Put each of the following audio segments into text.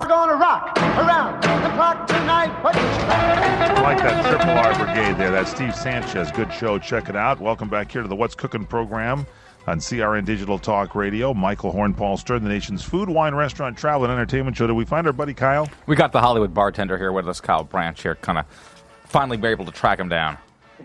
Gonna rock around the clock tonight. What you I like that Triple R Brigade there. That's Steve Sanchez. Good show. Check it out. Welcome back here to the What's Cookin' program on CRN Digital Talk Radio. Michael Horn, Paul Stern, the nation's food, wine, restaurant, travel, and entertainment show. Did we find our buddy Kyle? We got the Hollywood bartender here with us, Kyle Branch here. Kind of finally be able to track him down.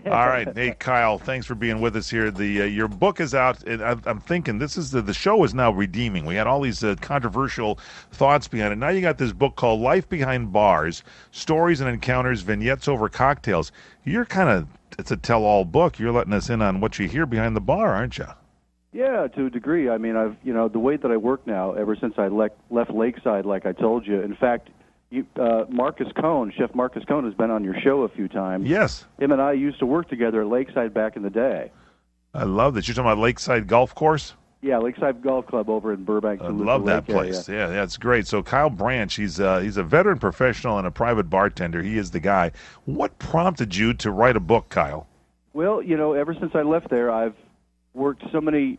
All right. Hey, Kyle, thanks for being with us here. Your book is out, and I'm thinking this is the show is now redeeming. We had all these controversial thoughts behind it. Now you got this book called Life Behind Bars, Stories and Encounters, Vignettes Over Cocktails. You're it's a tell-all book. You're letting us in on what you hear behind the bar, aren't you? Yeah, to a degree. I mean, the way that I work now, ever since I left Lakeside, like I told you. In fact, Marcus Cohn, Chef Marcus Cohn, has been on your show a few times. Yes. Him and I used to work together at Lakeside back in the day. I love that. You're talking about Lakeside Golf Course? Yeah, Lakeside Golf Club over in Burbank. I love that place. Yeah, that's great. So Kyle Branch, he's a veteran professional and a private bartender. He is the guy. What prompted you to write a book, Kyle? Well, ever since I left there, I've worked so many,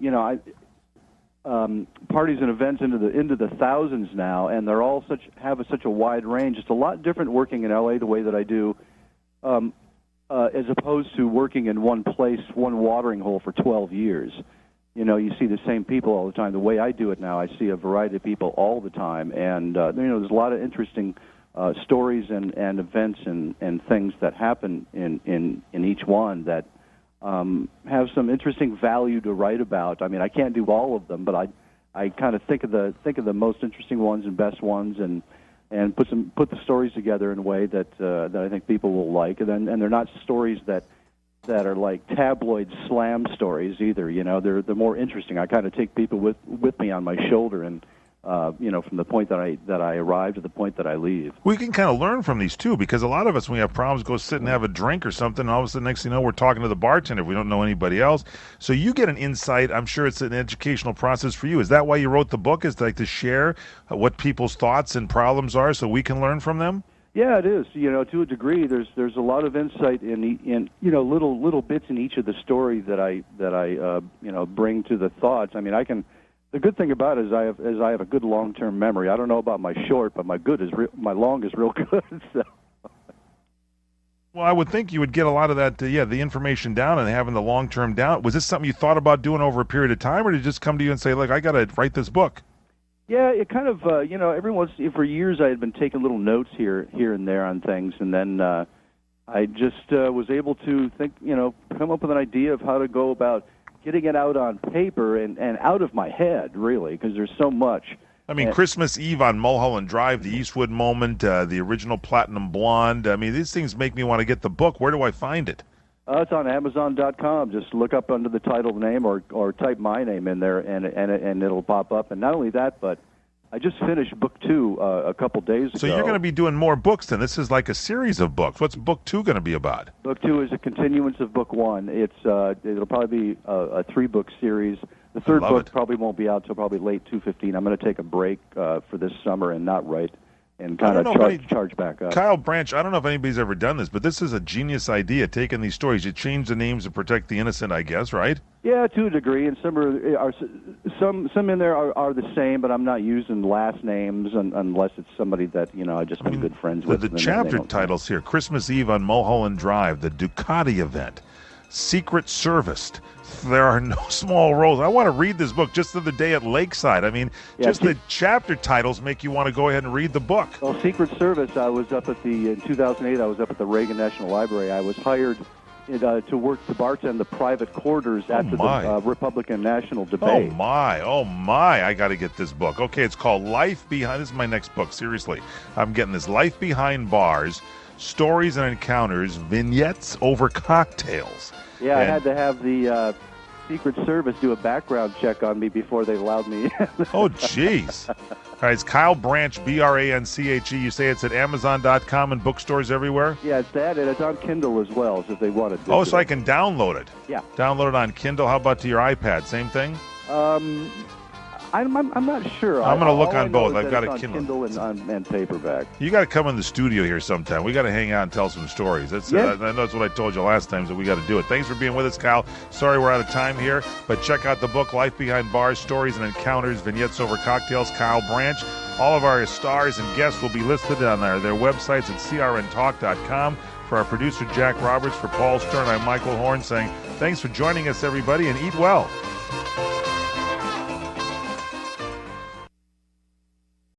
parties and events into the thousands now, and they're all have such a wide range. It's a lot different working in LA the way that I do, as opposed to working in one place, one watering hole for 12 years. You see the same people all the time. The way I do it now, I see a variety of people all the time, and there's a lot of interesting stories and events and things that happen in each one that have some interesting value to write about. I mean, I can't do all of them, but I kind of think of the most interesting ones and best ones, and put the stories together in a way that I think people will like, and they're not stories that are like tabloid slam stories either. They're more interesting. I kind of take people with me on my shoulder, and from the point that I arrive to the point that I leave. We can kind of learn from these, too, because a lot of us, when we have problems, go sit and have a drink or something, and all of a sudden, next thing you know, we're talking to the bartender. We don't know anybody else. So you get an insight. I'm sure it's an educational process for you. Is that why you wrote the book, is like to share what people's thoughts and problems are so we can learn from them? Yeah, it is. To a degree, there's a lot of insight in little bits in each of the stories that I bring to the thoughts. I mean, the good thing about it is I have a good long-term memory. I don't know about my short, but my long is real good. So. Well, I would think you would get a lot of that, the information down and having the long-term down. Was this something you thought about doing over a period of time, or did it just come to you and say, look, I got to write this book? Yeah, it kind of, for years I had been taking little notes here and there on things, and then I just was able to come up with an idea of how to go about getting it out on paper and out of my head, really, because there's so much. I mean, Christmas Eve on Mulholland Drive, the Eastwood Moment, the original Platinum Blonde. I mean, these things make me want to get the book. Where do I find it? It's on Amazon.com. Just look up under the title name or type my name in there, and it'll pop up. And not only that, but I just finished book 2 a couple days ago. So you're going to be doing more books then. This is like a series of books. What's book 2 going to be about? Book 2 is a continuance of book 1. It'll probably be a 3-book series. The third book probably won't be out until probably late 2015. I'm going to take a break for this summer and not write and kind of charge back up. Kyle Branch, I don't know if anybody's ever done this, but this is a genius idea, taking these stories. You change the names to protect the innocent, I guess, right? Yeah, to a degree, and some in there are the same, but I'm not using last names unless it's somebody that I've just been good friends with. The chapter titles here: Christmas Eve on Mulholland Drive, the Ducati event, Secret Service. There are no small roles. I want to read this book just the other day at Lakeside. I mean, the chapter titles make you want to go ahead and read the book. Well, Secret Service, I was up in 2008, I was up at the Reagan National Library. I was hired to work to bartend the private quarters at the Republican National Debate. Oh my, I got to get this book. Okay, it's called Life Behind, this is my next book, seriously. I'm getting this, Life Behind Bars, Stories and Encounters, Vignettes Over Cocktails. Yeah, I had to have the Secret Service do a background check on me before they allowed me in. Oh, jeez. All right, it's Kyle Branch, Branche. You say it's at Amazon.com and bookstores everywhere? Yeah, it's that, and it's on Kindle as well, so if they want to. Oh, so I can download it? Yeah. Download it on Kindle. How about to your iPad? Same thing? I'm not sure. I'm going to look All I on know both. is I've that got it's a on Kindle. and paperback. You got to come in the studio here sometime. We got to hang out and tell some stories. That's Yeah. I know that's what I told you last time, so we got to do it. Thanks for being with us, Kyle. Sorry we're out of time here, but check out the book, Life Behind Bars, Stories and Encounters, Vignettes Over Cocktails, Kyle Branch. All of our stars and guests will be listed on their websites at crntalk.com. For our producer, Jack Roberts, for Paul Stern, I'm Michael Horn saying thanks for joining us, everybody, and eat well.